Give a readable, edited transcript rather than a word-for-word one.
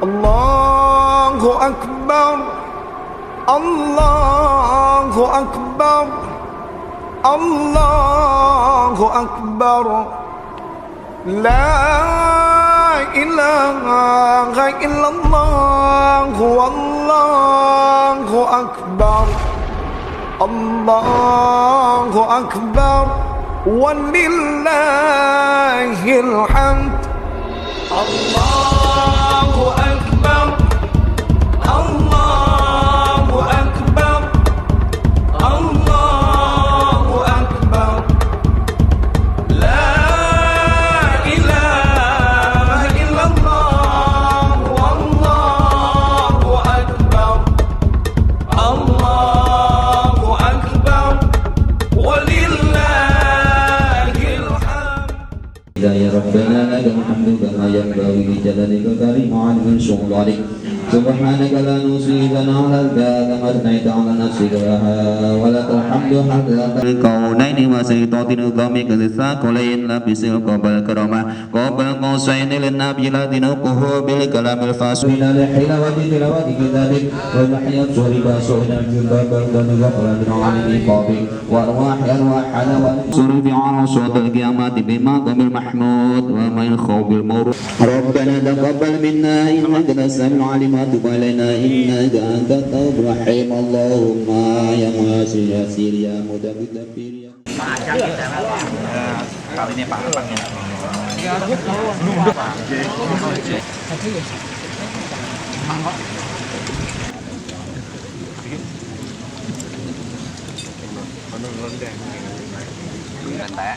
الله أكبر الله أكبر الله أكبر لا إله إلا الله والله أكبر الله أكبر ولله الحمد الله أكبر الله أكبر الله أكبر لا إله إلا الله والله أكبر الله أكبر ولله الحمد يا ربنا لك الحمد كما ينبغي لجلالك الكريم وعظيم سلطانك سبحانك لا نحصي ثناء عليك كما أثنيت على نفسك ولك الحمد حتى الكونين وسيطات نظامك الثقلين لبس قبل الكرامة قبل القوسين للنبي الذي نقه بالكلام الفاسد من الحلاوة تلاوة كتابك ومحيا صورك صورنا الجباب ذنبك ولدنا عن إيقابك وأرواح حلاوة صرف على صوت القيامة بمقام المحمود وما يخوف الموت ربنا تقبل منا إنك أنت السميع العليم وتب علينا إنك أنت التواب الرحيم اللهم يا ميسر يسير يا مدبر يا Kali ini Pak Apanya. Nggak.